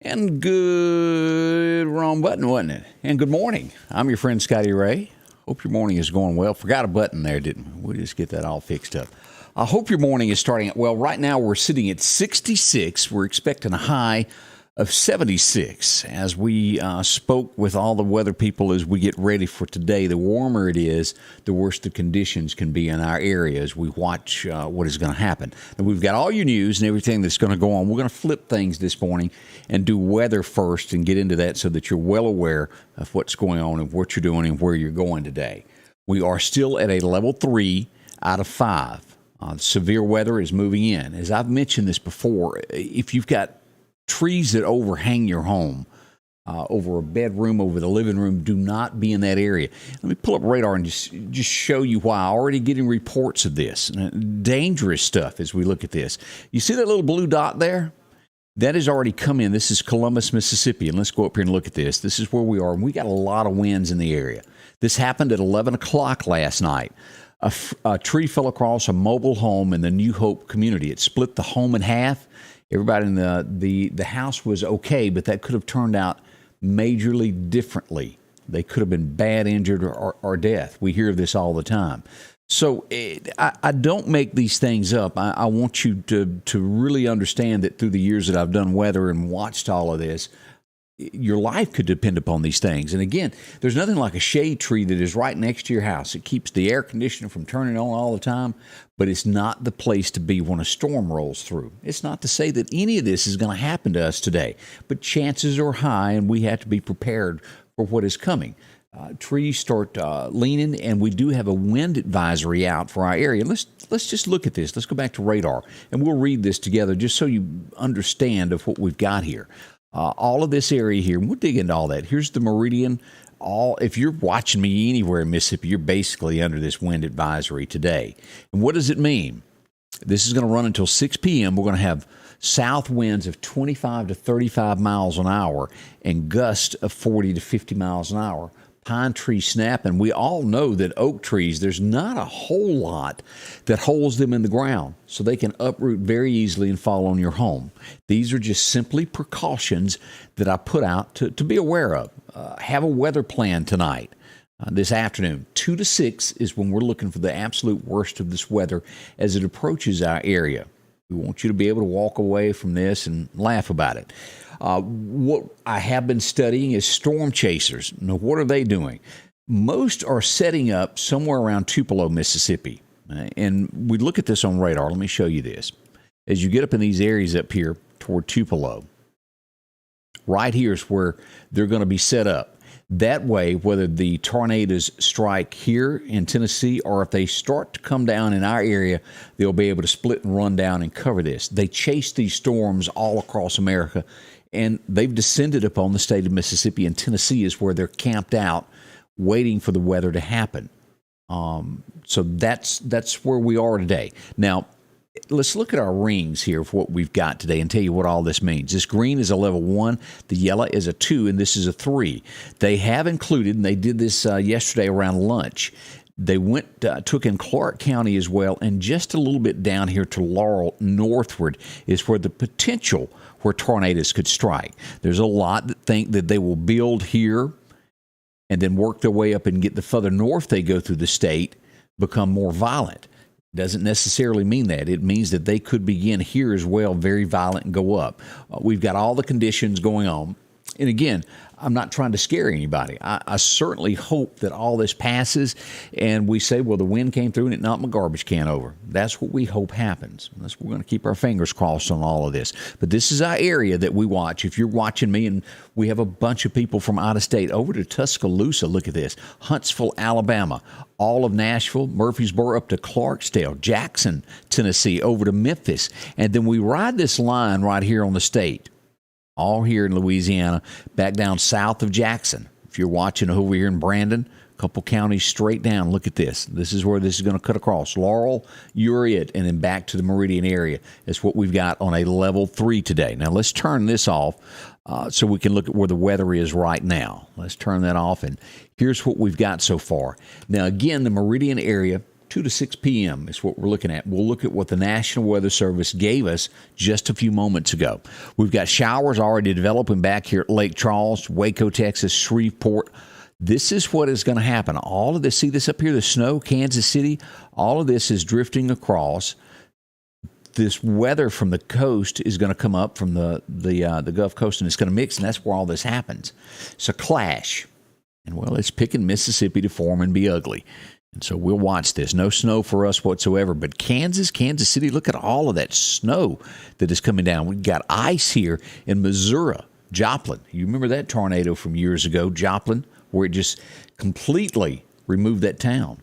And good, wrong button, wasn't it? And good morning. I'm your friend Scotty Ray. Hope your morning is going well. Forgot a button there, didn't we? We'll just get that all fixed up. I hope your morning is starting well. Right now we're sitting at 66. We're expecting a high of 76 as we spoke with all the weather people as we get ready for today. The warmer it is, the worse the conditions can be in our area as we watch what is going to happen. And we've got all your news and everything that's going to go on. We're going to flip things this morning and do weather first and get into that so that you're well aware of what's going on and what you're doing and where you're going today. We are still at a level 3 out of 5. Severe weather is moving in. As I've mentioned this before, if you've got trees that overhang your home, over a bedroom, over the living room, do not be in that area. Let me pull up radar and just show you why. I'm already getting reports of this. Dangerous stuff as we look at this. You see that little blue dot there? That has already come in. This is Columbus, Mississippi. And let's go up here and look at this. This is where we are. And we got a lot of winds in the area. This happened at 11 o'clock last night. A tree fell across a mobile home in the New Hope community. It split the home in half. Everybody in the house was okay, but that could have turned out majorly differently. They could have been bad injured or death. We hear this all the time. So I don't make these things up. I want you to really understand that through the years that I've done weather and watched all of this, your life could depend upon these things. And again, there's nothing like a shade tree that is right next to your house. It keeps the air conditioner from turning on all the time, but it's not the place to be when a storm rolls through. It's not to say that any of this is going to happen to us today, but chances are high, and we have to be prepared for what is coming. Trees start leaning, and we do have a wind advisory out for our area. Let's just look at this. Let's go back to radar, and we'll read this together just so you understand of what we've got here. All of this area here, and we'll dig into all that. Here's the meridian. If you're watching me anywhere in Mississippi, you're basically under this wind advisory today. And what does it mean? This is going to run until 6 p.m. We're going to have south winds of 25 to 35 miles an hour and gusts of 40 to 50 miles an hour. Pine tree snapping. We all know that oak trees, there's not a whole lot that holds them in the ground, so they can uproot very easily and fall on your home. These are just simply precautions that I put out to be aware of. Have a weather plan tonight. This afternoon, 2 to 6 is when we're looking for the absolute worst of this weather as it approaches our area. We want you to be able to walk away from this and laugh about it. What I have been studying is storm chasers. Now, what are they doing? Most are setting up somewhere around Tupelo, Mississippi. And we look at this on radar. Let me show you this. As you get up in these areas up here toward Tupelo, right here is where they're going to be set up. That way, whether the tornadoes strike here in Tennessee or if they start to come down in our area, they'll be able to split and run down and cover this. They chase these storms all across America, and they've descended upon the state of Mississippi, and Tennessee is where they're camped out waiting for the weather to happen. So that's where we are today. Now, let's look at our rings here of what we've got today and tell you what all this means. This green is a level 1, the yellow is a 2, and this is a 3. They have included, and they did this yesterday around lunch, they took in Clark County as well, and just a little bit down here to Laurel northward is where the potential where tornadoes could strike. There's a lot that think that they will build here and then work their way up and get the further north they go through the state, become more violent. Doesn't necessarily mean that. It means that they could begin here as well, very violent, and go up. We've got all the conditions going on. And again, I'm not trying to scare anybody. I certainly hope that all this passes and we say, well, the wind came through and it knocked my garbage can over. That's what we hope happens. We're going to keep our fingers crossed on all of this. But this is our area that we watch. If you're watching me, and we have a bunch of people from out of state over to Tuscaloosa, look at this, Huntsville, Alabama, all of Nashville, Murfreesboro up to Clarksdale, Jackson, Tennessee, over to Memphis. And then we ride this line right here on the state. All here in Louisiana, back down south of Jackson. If you're watching over here in Brandon, a couple counties straight down, look at this. This is where this is going to cut across. Laurel, you're it, and then back to the Meridian area. That's what we've got on a level 3 today. Now, let's turn this off so we can look at where the weather is right now. Let's turn that off, and here's what we've got so far. Now, again, the Meridian area 2 to 6 p.m. is what we're looking at. We'll look at what the National Weather Service gave us just a few moments ago. We've got showers already developing back here at Lake Charles, Waco, Texas, Shreveport. This is what is going to happen. All of this, see this up here, the snow, Kansas City, all of this is drifting across. This weather from the coast is going to come up from the Gulf Coast, and it's going to mix, and that's where all this happens. It's a clash. And, well, it's picking Mississippi to form and be ugly. And so we'll watch this. No snow for us whatsoever. But Kansas City, look at all of that snow that is coming down. We've got ice here in Missouri, Joplin. You remember that tornado from years ago, Joplin, where it just completely removed that town.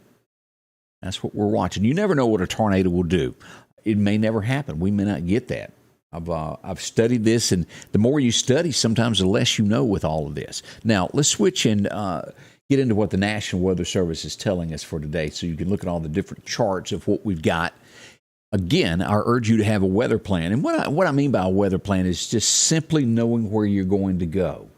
That's what we're watching. You never know what a tornado will do. It may never happen. We may not get that. I've studied this, and the more you study, sometimes the less you know with all of this. Now, let's switch and get into what the National Weather Service is telling us for today, so you can look at all the different charts of what we've got. Again, I urge you to have a weather plan. And what I mean by a weather plan is just simply knowing where you're going to go.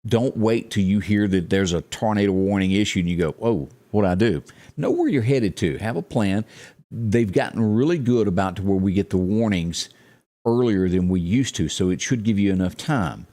Don't wait till you hear that there's a tornado warning issued and you go, oh, what do I do? Know where you're headed to. Have a plan. They've gotten really good about to where we get the warnings earlier than we used to, so it should give you enough time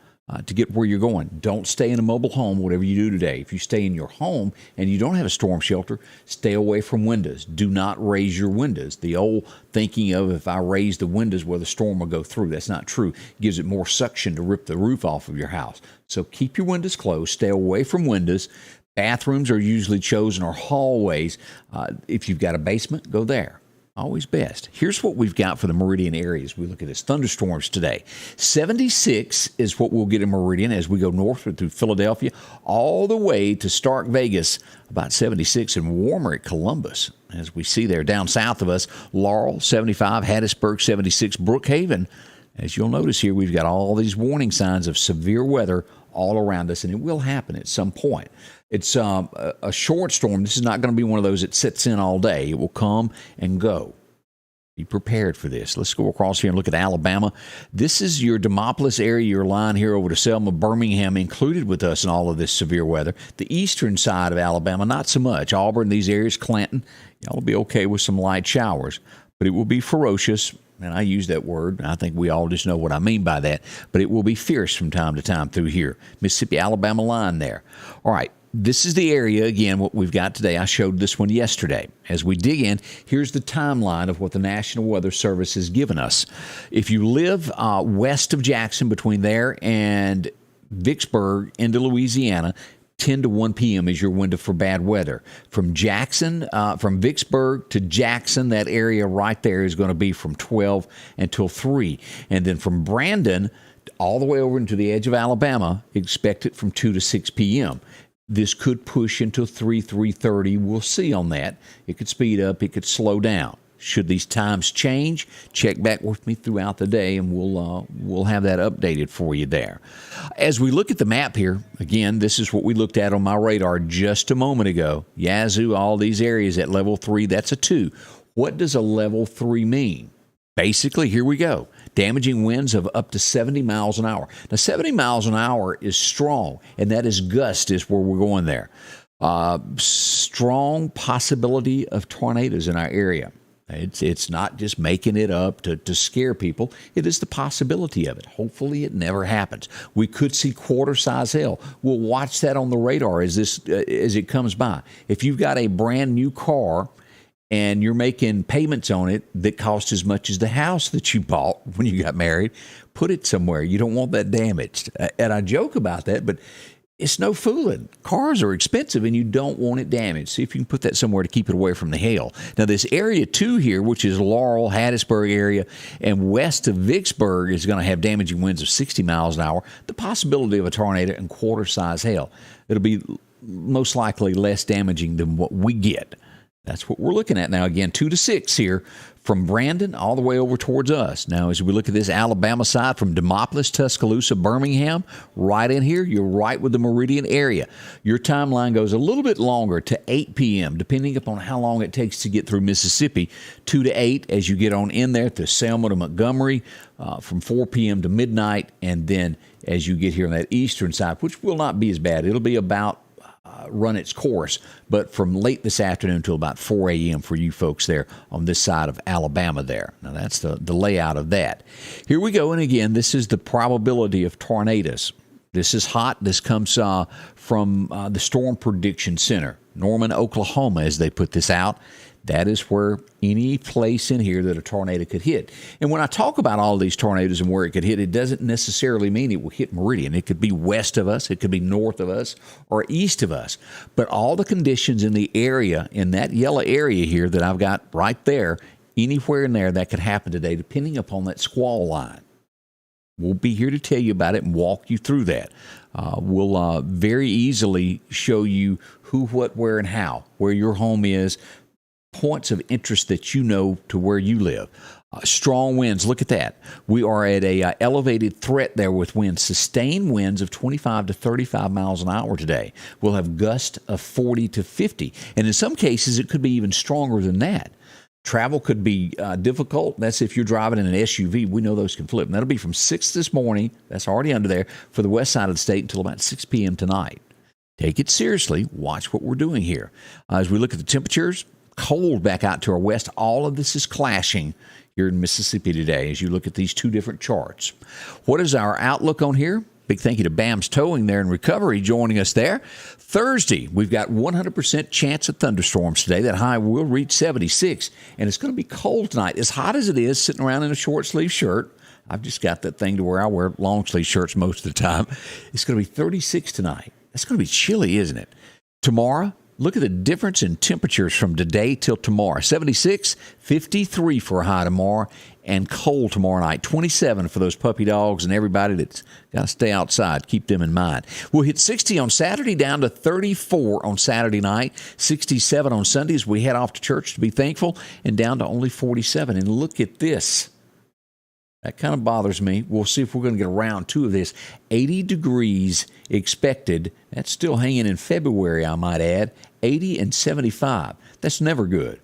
to get where you're going. Don't stay in a mobile home, whatever you do today. If you stay in your home and you don't have a storm shelter, stay away from windows. Do not raise your windows. The old thinking of if I raise the windows, well, the storm will go through. That's not true. It gives it more suction to rip the roof off of your house. So keep your windows closed. Stay away from windows. Bathrooms are usually chosen, or hallways. If you've got a basement, go there. Always best. Here's what we've got for the Meridian areas. We look at this. Thunderstorms today. 76 is what we'll get in Meridian as we go northward through Philadelphia all the way to Stark, Vegas, about 76, and warmer at Columbus. As we see there down south of us, Laurel, 75, Hattiesburg, 76, Brookhaven. As you'll notice here, we've got all these warning signs of severe weather all around us, and it will happen at some point. It's a short storm. This is not going to be one of those that sits in all day. It will come and go. Be prepared for this. Let's go across here and look at Alabama. This is your Demopolis area, your line here over to Selma, Birmingham, included with us in all of this severe weather. The eastern side of Alabama, not so much. Auburn, these areas, Clanton, y'all will be okay with some light showers, but it will be ferocious. And I use that word. I think we all just know what I mean by that. But it will be fierce from time to time through here. Mississippi-Alabama line there. All right. This is the area, again, what we've got today. I showed this one yesterday. As we dig in, here's the timeline of what the National Weather Service has given us. If you live west of Jackson, between there and Vicksburg into Louisiana, 10 to 1 p.m. is your window for bad weather. From Vicksburg to Jackson, that area right there is going to be from 12 until 3. And then from Brandon all the way over into the edge of Alabama, expect it from 2 to 6 p.m. This could push until 3:30. We'll see on that. It could speed up. It could slow down. Should these times change, check back with me throughout the day, and we'll have that updated for you there. As we look at the map here, again, this is what we looked at on my radar just a moment ago. Yazoo, all these areas at level 3, that's a 2. What does a level 3 mean? Basically, here we go. Damaging winds of up to 70 miles an hour. Now, 70 miles an hour is strong, and that is gust is where we're going there. Strong possibility of tornadoes in our area. It's not just making it up to scare people. It is the possibility of it. Hopefully it never happens. We could see quarter-size hail. We'll watch that on the radar as it comes by. If you've got a brand new car and you're making payments on it that cost as much as the house that you bought when you got married, put it somewhere. You don't want that damaged. And I joke about that, but it's no fooling. Cars are expensive, and you don't want it damaged. See if you can put that somewhere to keep it away from the hail. Now, this area 2 here, which is Laurel, Hattiesburg area, and west of Vicksburg, is going to have damaging winds of 60 miles an hour. The possibility of a tornado and quarter-size hail. It'll be most likely less damaging than what we get. That's what we're looking at now. Again, 2 to 6 here from Brandon all the way over towards us. Now, as we look at this Alabama side from Demopolis, Tuscaloosa, Birmingham, right in here, you're right with the Meridian area. Your timeline goes a little bit longer to 8 p.m., depending upon how long it takes to get through Mississippi. 2 to 8 as you get on in there to Selma to Montgomery, from 4 p.m. to midnight, and then as you get here on that eastern side, which will not be as bad. It'll be about run its course, but from late this afternoon till about 4 a.m. for you folks there on this side of Alabama there. Now, that's the layout of that. Here we go. And again, this is the probability of tornadoes. This is hot. This comes from the Storm Prediction Center, Norman, Oklahoma, as they put this out. That is where any place in here that a tornado could hit. And when I talk about all these tornadoes and where it could hit, it doesn't necessarily mean it will hit Meridian. It could be west of us, it could be north of us, or east of us. But all the conditions in the area, in that yellow area here that I've got right there, anywhere in there that could happen today, depending upon that squall line. We'll be here to tell you about it and walk you through that. We'll very easily show you who, what, where, and how, where your home is, points of interest that you know to where you live. Strong winds, look at that. We are at a elevated threat there with winds, sustained winds of 25 to 35 miles an hour today. We'll have gusts of 40 to 50, and in some cases it could be even stronger than that. Travel could be difficult. That's if you're driving in an SUV. We know those can flip. And that'll be from 6 this morning, that's already under there, for the west side of the state until about 6 p.m. tonight. Take it seriously. Watch what we're doing here. As we look at the temperatures, cold back out to our west. All of this is clashing here in Mississippi today as you look at these two different charts. What is our outlook on here? Big thank you to BAM's Towing there in Recovery joining us there. Thursday, we've got 100% chance of thunderstorms today. That high will reach 76, and it's going to be cold tonight. As hot as it is sitting around in a short sleeve shirt, I've just got that thing to where I wear long sleeve shirts most of the time. It's going to be 36 tonight. That's going to be chilly, isn't it? Tomorrow, look at the difference in temperatures from today till tomorrow. 76, 53 for a high tomorrow, and cold tomorrow night. 27 for those puppy dogs and everybody that's got to stay outside. Keep them in mind. We'll hit 60 on Saturday, down to 34 on Saturday night, 67 on Sunday as we head off to church to be thankful, and down to only 47. And look at this. That kind of bothers me. We'll see if we're going to get a round two of this. 80 degrees expected. That's still hanging in February, I might add. 80 and 75. That's never good.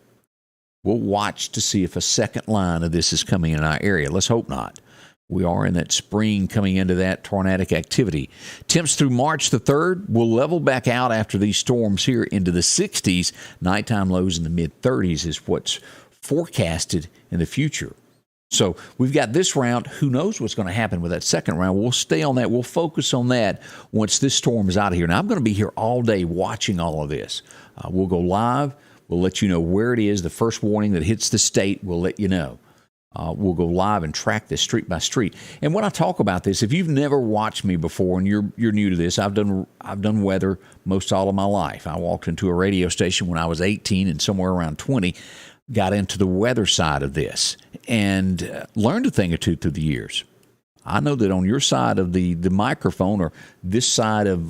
We'll watch to see if a second line of this is coming in our area. Let's hope not. We are in that spring coming into that tornadic activity. Temps through March the 3rd will level back out after these storms here into the 60s. Nighttime lows in the mid-30s is what's forecasted in the future. So we've got this round. Who knows what's going to happen with that second round? We'll stay on that. We'll focus on that once this storm is out of here. Now, I'm going to be here all day watching all of this. We'll go live. We'll let you know where it is. The first warning that hits the state, we'll let you know. We'll go live and track this street by street. And when I talk about this, if you've never watched me before and you're new to this, I've done weather most all of my life. I walked into a radio station when I was 18 and somewhere around 20. Got into the weather side of this and learned a thing or two through the years. I know that on your side of the microphone or this side of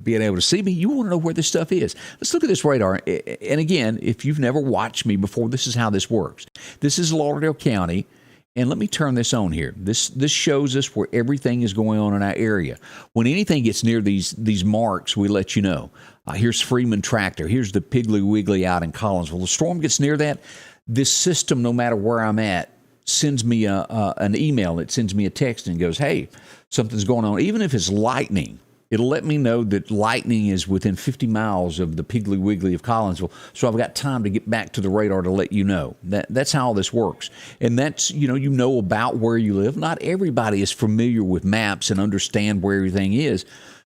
being able to see me, you want to know where this stuff is. Let's look at this radar. And again, if you've never watched me before, this is how this works. This is Lauderdale County. And let me turn this on here. This shows us where everything is going on in our area. When anything gets near these marks, we let you know. Here's Freeman Tractor. Here's the Piggly Wiggly out in Collinsville. The storm gets near that. This system, no matter where I'm at, sends me an email. It sends me a text and goes, hey, something's going on. Even if it's lightning, it'll let me know that lightning is within 50 miles of the Piggly Wiggly of Collinsville. So I've got time to get back to the radar to let you know. That's how all this works. And that's, you know about where you live. Not everybody is familiar with maps and understand where everything is.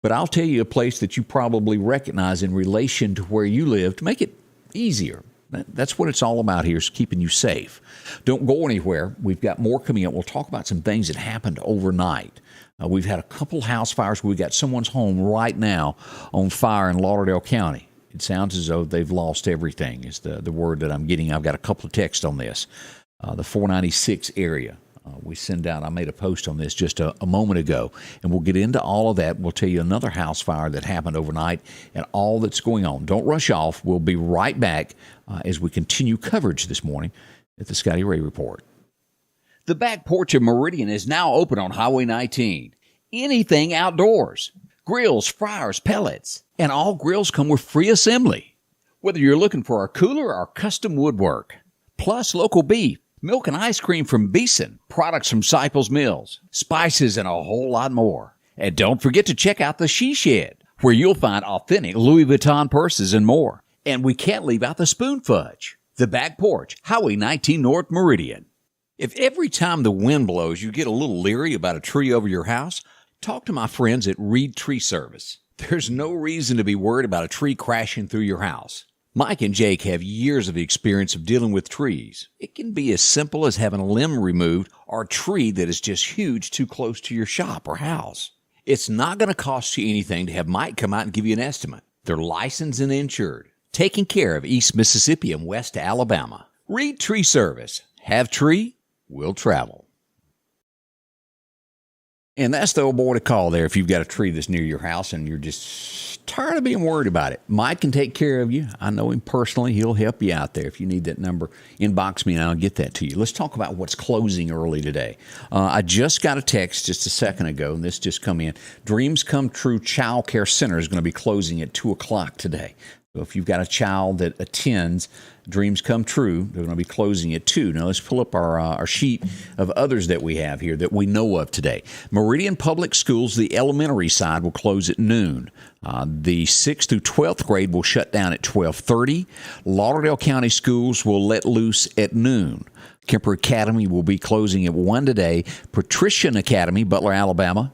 But I'll tell you a place that you probably recognize in relation to where you live to make it easier. That's what it's all about here, is keeping you safe. Don't go anywhere. We've got more coming up. We'll talk about some things that happened overnight. We've had a couple house fires. We've got someone's home right now on fire in Lauderdale County. It sounds as though they've lost everything is the word that I'm getting. I've got a couple of texts on this. The 496 area. We send out, I made a post on this just a moment ago, and we'll get into all of that. We'll tell you another house fire that happened overnight and all that's going on. Don't rush off. We'll be right back as we continue coverage this morning at the Scotty Ray Report. The back porch of Meridian is now open on Highway 19. Anything outdoors. Grills, fryers, pellets. And all grills come with free assembly. Whether you're looking for a cooler or custom woodwork. Plus local beef. Milk and ice cream from Beeson, products from Cyples Mills, spices, and a whole lot more. And don't forget to check out the She Shed. where you'll find authentic Louis Vuitton purses and more. And we can't leave out the spoon fudge. The Back Porch, Highway 19 North Meridian. If every time the wind blows you get a little leery about a tree over your house, talk to my friends at Reed Tree Service. There's no reason to be worried about a tree crashing through your house. Mike and Jake have years of experience of dealing with trees. It can be as simple as having a limb removed or a tree that is just huge too close to your shop or house. It's not going to cost you anything to have Mike come out and give you an estimate. They're licensed and insured, taking care of East Mississippi and West Alabama. Reed Tree Service. Have tree, will travel. And that's the old boy to call there if you've got a tree that's near your house and you're just tired of being worried about it. Mike can take care of you. I know him personally. He'll help you out there. If you need that number, inbox me and I'll get that to you. Let's talk about what's closing early today. I just got a text just a second ago, and this just come in. Dreams Come True Child Care Center is going to be closing at 2 o'clock today. So if you've got a child that attends Dreams Come True, they're going to be closing at 2. Now let's pull up our sheet of others that we have here that we know of today. Meridian Public Schools, the elementary side, will close at noon. The 6th through 12th grade will shut down at 12:30. Lauderdale County Schools will let loose at noon. Kemper Academy will be closing at 1 today. Patrician Academy, Butler, Alabama,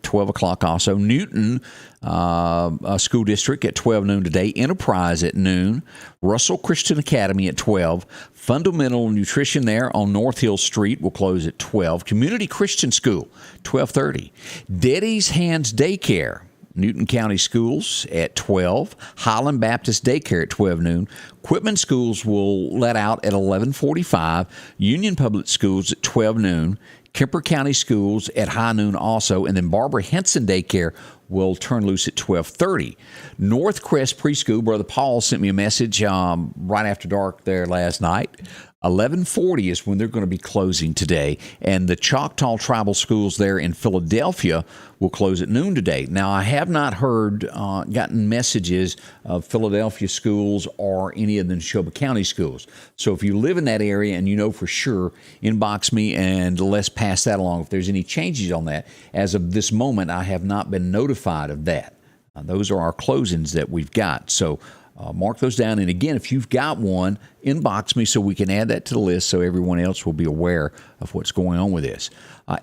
12 o'clock also. Newton School District at 12 noon today. Enterprise at noon. Russell Christian Academy at 12. Fundamental Nutrition there on North Hill Street will close at 12. Community Christian School, 12:30. Daddy's Hands Daycare, Newton County Schools at 12. Highland Baptist Daycare at 12 noon. Quitman Schools will let out at 11:45. Union Public Schools at 12 noon. Kemper County Schools at high noon also, and then Barbara Henson Daycare will turn loose at 12:30. Northcrest Preschool, Brother Paul sent me a message right after dark there last night. 11:40 is when they're going to be closing today, and the Choctaw Tribal Schools there in Philadelphia will close at noon today. Now, I have not gotten messages of Philadelphia schools or any of the Neshoba County schools. So if you live in that area and you know for sure, inbox me and let's pass that along if there's any changes on that. As of this moment, I have not been notified of that. Those are our closings that we've got. So mark those down. And again, if you've got one, inbox me so we can add that to the list so everyone else will be aware of what's going on with this.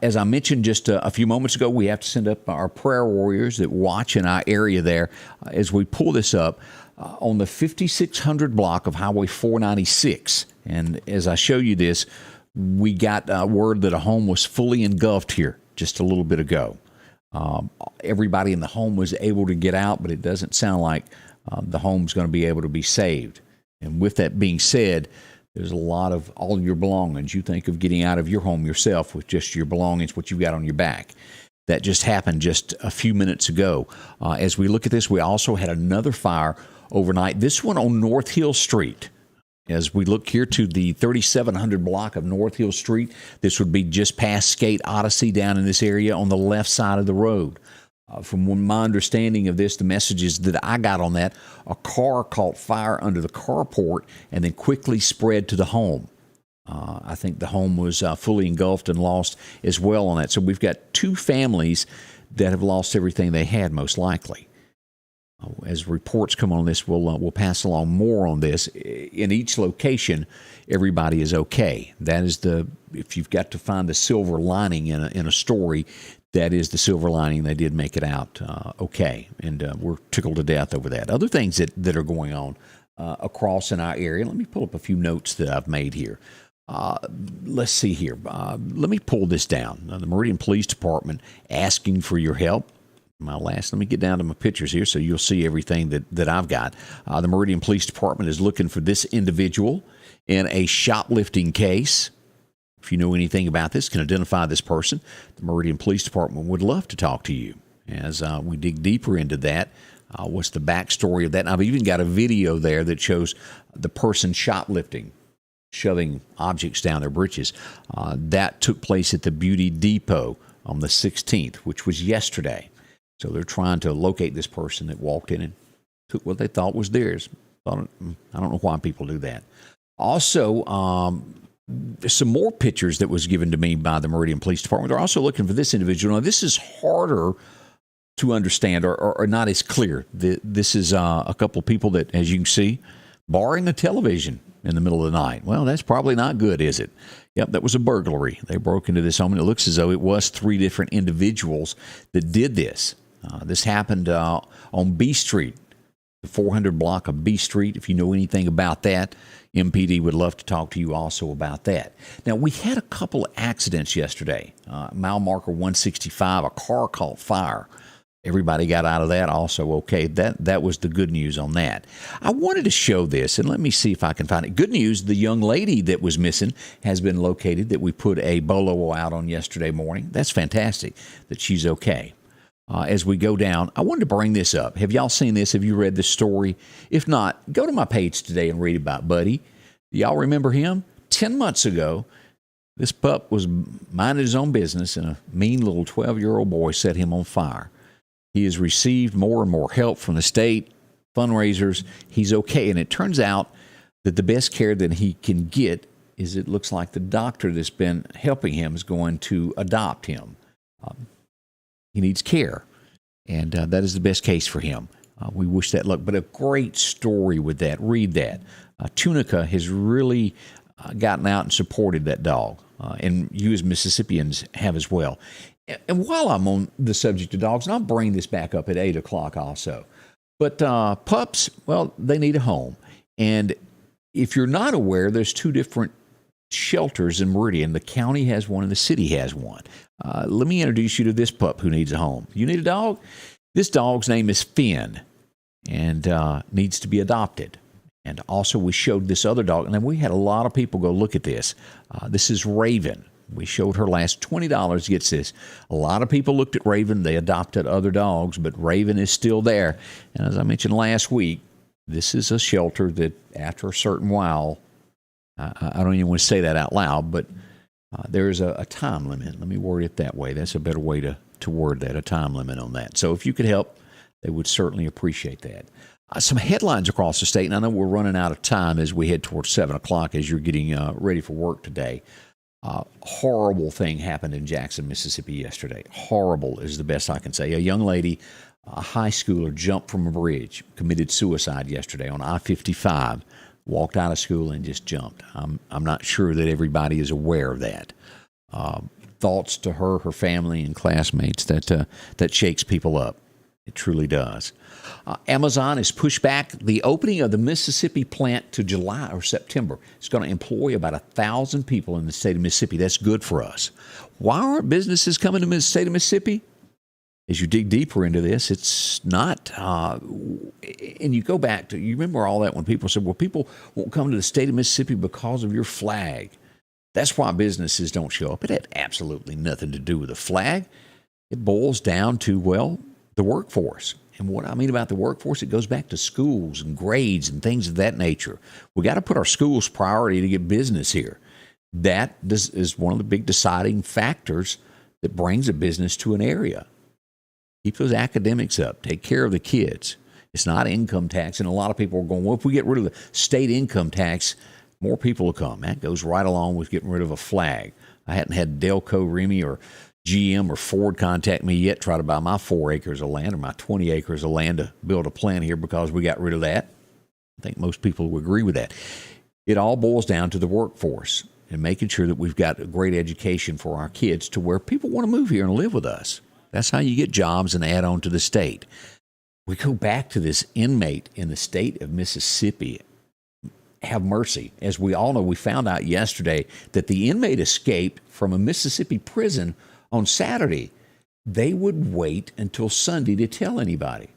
As I mentioned just a few moments ago, we have to send up our prayer warriors that watch in our area there. As we pull this up on the 5600 block of Highway 496. And as I show you this, we got word that a home was fully engulfed here just a little bit ago. Everybody in the home was able to get out, but it doesn't sound like the home's going to be able to be saved. And with that being said, there's a lot of all your belongings. You think of getting out of your home yourself with just your belongings, what you've got on your back. That just happened just a few minutes ago. As we look at this, we also had another fire overnight, this one on North Hill Street. As we look here to the 3700 block of North Hill Street, this would be just past Skate Odyssey down in this area on the left side of the road. From my understanding of this, the messages that I got on that, a car caught fire under the carport and then quickly spread to the home. I think the home was fully engulfed and lost as well on that. So we've got two families that have lost everything they had, most likely. As reports come on this, we'll pass along more on this. In each location, everybody is okay. That is if you've got to find the silver lining in a story, that is the silver lining. They did make it out okay, and we're tickled to death over that. Other things that are going on across in our area. Let me pull up a few notes that I've made here. Let's see here. Let me pull this down. The Meridian Police Department asking for your help. Let me get down to my pictures here so you'll see everything that I've got. The Meridian Police Department is looking for this individual in a shoplifting case. If you know anything about this, can identify this person, the Meridian Police Department would love to talk to you. As we dig deeper into that, what's the backstory of that? And I've even got a video there that shows the person shoplifting, shoving objects down their britches. That took place at the Beauty Depot on the 16th, which was yesterday. So they're trying to locate this person that walked in and took what they thought was theirs. I don't know why people do that. Also, some more pictures that was given to me by the Meridian Police Department. They're also looking for this individual. Now, this is harder to understand or not as clear. This is a couple of people that, as you can see, borrowing a television in the middle of the night. Well, that's probably not good, is it? Yep, that was a burglary. They broke into this home, and it looks as though it was 3 different individuals that did this. This happened on B Street, the 400 block of B Street. If you know anything about that, MPD would love to talk to you also about that. Now, we had a couple of accidents yesterday. Mile marker 165, a car caught fire. Everybody got out of that also okay. That was the good news on that. I wanted to show this, and let me see if I can find it. Good news, the young lady that was missing has been located, that we put a bolo out on yesterday morning. That's fantastic that she's okay. As we go down, I wanted to bring this up. Have y'all seen this? Have you read this story? If not, go to my page today and read about Buddy. Y'all remember him? 10 months ago, this pup was minding his own business, and a mean little 12-year-old boy set him on fire. He has received more and more help from the state, fundraisers. He's okay. And it turns out that the best care that he can get is, it looks like the doctor that's been helping him is going to adopt him. He needs care, and that is the best case for him. We wish that luck. But a great story with that. Read that. Tunica has really gotten out and supported that dog, and you as Mississippians have as well. And while I'm on the subject of dogs, and I'll bring this back up at 8 o'clock also, but pups, well, they need a home. And if you're not aware, there's 2 different shelters in Meridian. The county has one and the city has one. Let me introduce you to this pup who needs a home. You need a dog? This dog's name is Finn, and needs to be adopted. And also we showed this other dog, and then we had a lot of people go look at this. This is Raven. We showed her last. $20 gets this. A lot of people looked at Raven. They adopted other dogs, but Raven is still there. And as I mentioned last week, this is a shelter that after a certain while, I don't even want to say that out loud, but there is a time limit. Let me word it that way. That's a better way to word that, a time limit on that. So if you could help, they would certainly appreciate that. Some headlines across the state, and I know we're running out of time as we head towards 7 o'clock as you're getting ready for work today. Horrible thing happened in Jackson, Mississippi yesterday. Horrible is the best I can say. A young lady, a high schooler, jumped from a bridge, committed suicide yesterday on I-55, walked out of school and just jumped. I'm not sure that everybody is aware of that. Thoughts to her family, and classmates. That shakes people up. It truly does. Amazon has pushed back the opening of the Mississippi plant to July or September. It's going to employ about 1,000 people in the state of Mississippi. That's good for us. Why aren't businesses coming to the state of Mississippi? As you dig deeper into this, it's not, and you go back to, you remember all that when people said, well, people won't come to the state of Mississippi because of your flag. That's why businesses don't show up. It had absolutely nothing to do with the flag. It boils down to, well, the workforce. And what I mean about the workforce, it goes back to schools and grades and things of that nature. We got to put our schools priority to get business here. That is one of the big deciding factors that brings a business to an area. Keep those academics up. Take care of the kids. It's not income tax. And a lot of people are going, well, if we get rid of the state income tax, more people will come. That goes right along with getting rid of a flag. I hadn't had Delco, Remy, or GM or Ford contact me yet, try to buy my 4 acres of land or my 20 acres of land to build a plant here because we got rid of that. I think most people would agree with that. It all boils down to the workforce and making sure that we've got a great education for our kids to where people want to move here and live with us. That's how you get jobs and add on to the state. We go back to this inmate in the state of Mississippi. Have mercy. As we all know, we found out yesterday that the inmate escaped from a Mississippi prison on Saturday. They would wait until Sunday to tell anybody.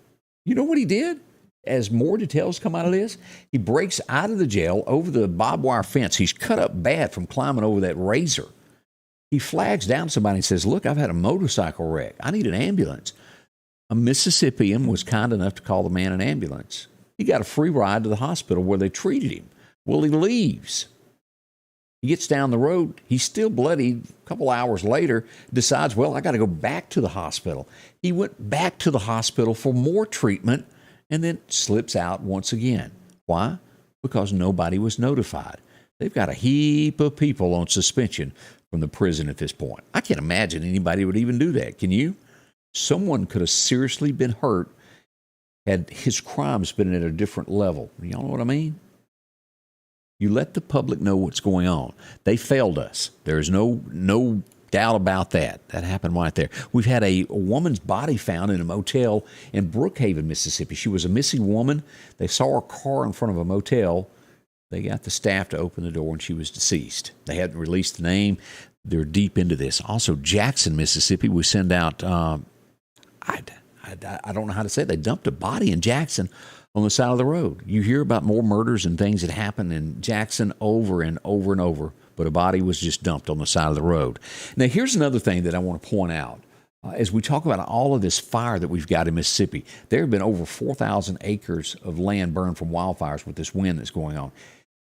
You know what he did? As more details come out of this, he breaks out of the jail over the barbed wire fence. He's cut up bad from climbing over that razor. He flags down somebody and says, look, I've had a motorcycle wreck. I need an ambulance. A Mississippian was kind enough to call the man an ambulance. He got a free ride to the hospital where they treated him. Well, he leaves. He gets down the road. He's still bloodied. A couple hours later, decides, well, I got to go back to the hospital. He went back to the hospital for more treatment and then slips out once again. Why? Because nobody was notified. They've got a heap of people on suspension from the prison at this point. I can't imagine anybody would even do that. Can you? Someone could have seriously been hurt had his crimes been at a different level. Y'all know what I mean? You let the public know what's going on. They failed us. There's no doubt about that. That happened right there. We've had a woman's body found in a motel in Brookhaven, Mississippi. She was a missing woman. They saw her car in front of a motel. They got the staff to open the door, and she was deceased. They hadn't released the name. They're deep into this. Also, Jackson, Mississippi, we send out, I don't know how to say it. They dumped a body in Jackson on the side of the road. You hear about more murders and things that happen in Jackson over and over and over, but a body was just dumped on the side of the road. Now, here's another thing that I want to point out. As we talk about all of this fire that we've got in Mississippi, there have been over 4,000 acres of land burned from wildfires with this wind that's going on.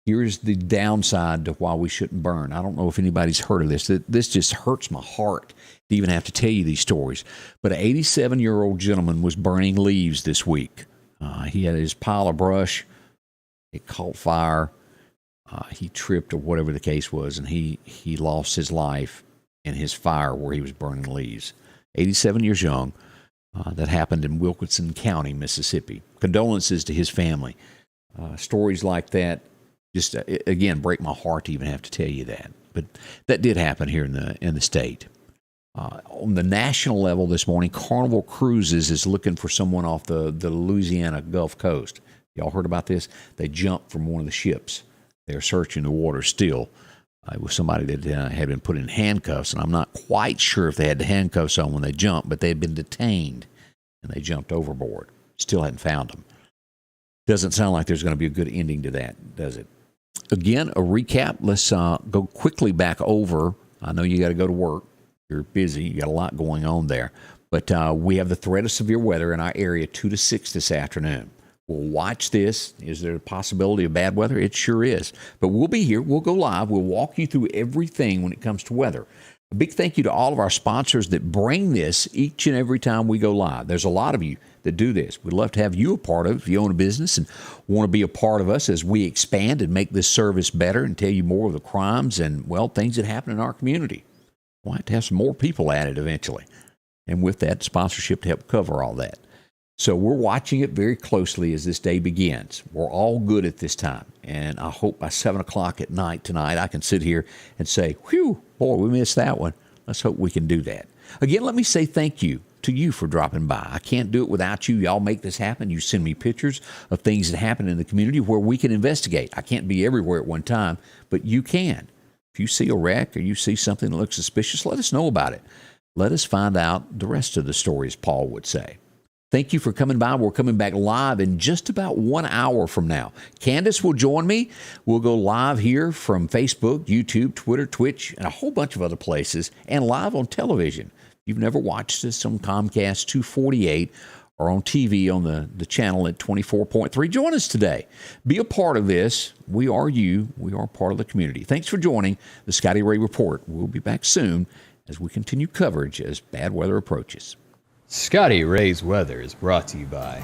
Here's the downside to why we shouldn't burn. I don't know if anybody's heard of this. This just hurts my heart to even have to tell you these stories. But an 87-year-old gentleman was burning leaves this week. He had his pile of brush. It caught fire. He tripped or whatever the case was, and he lost his life in his fire where he was burning leaves. 87 years young. That happened in Wilkinson County, Mississippi. Condolences to his family. Stories like that just, again, break my heart to even have to tell you that. But that did happen here in the state. On the national level this morning, Carnival Cruises is looking for someone off the Louisiana Gulf Coast. Y'all heard about this? They jumped from one of the ships. They're searching the water still. It was somebody that had been put in handcuffs, and I'm not quite sure if they had the handcuffs on when they jumped, but they had been detained, and they jumped overboard. Still hadn't found them. Doesn't sound like there's going to be a good ending to that, does it? Again, a recap. Let's go quickly back over. I know you got to go to work. You're busy. You got a lot going on there. But we have the threat of severe weather in our area 2 to 6 this afternoon. We'll watch this. Is there a possibility of bad weather? It sure is. But we'll be here. We'll go live. We'll walk you through everything when it comes to weather. A big thank you to all of our sponsors that bring this each and every time we go live. There's a lot of you that do this. We'd love to have you a part of it if you own a business and want to be a part of us as we expand and make this service better and tell you more of the crimes and, well, things that happen in our community. We'll have to have some more people added eventually. And with that, sponsorship to help cover all that. So we're watching it very closely as this day begins. We're all good at this time. And I hope by 7 o'clock at night tonight, I can sit here and say, whew, boy, we missed that one. Let's hope we can do that. Again, let me say thank you to you for dropping by. I can't do it without you. Y'all make this happen. You send me pictures of things that happen in the community where we can investigate. I can't be everywhere at one time, but you can. If you see a wreck or you see something that looks suspicious, let us know about it. Let us find out the rest of the story, as Paul would say. Thank you for coming by. We're coming back live in just about 1 hour from now. Candace will join me. We'll go live here from Facebook, YouTube, Twitter, Twitch, and a whole bunch of other places, and live on television. If you've never watched this on Comcast 248 or on TV on the channel at 24.3, join us today. Be a part of this. We are you. We are part of the community. Thanks for joining the Scotty Ray Report. We'll be back soon as we continue coverage as bad weather approaches. Scotty Ray's Weather is brought to you by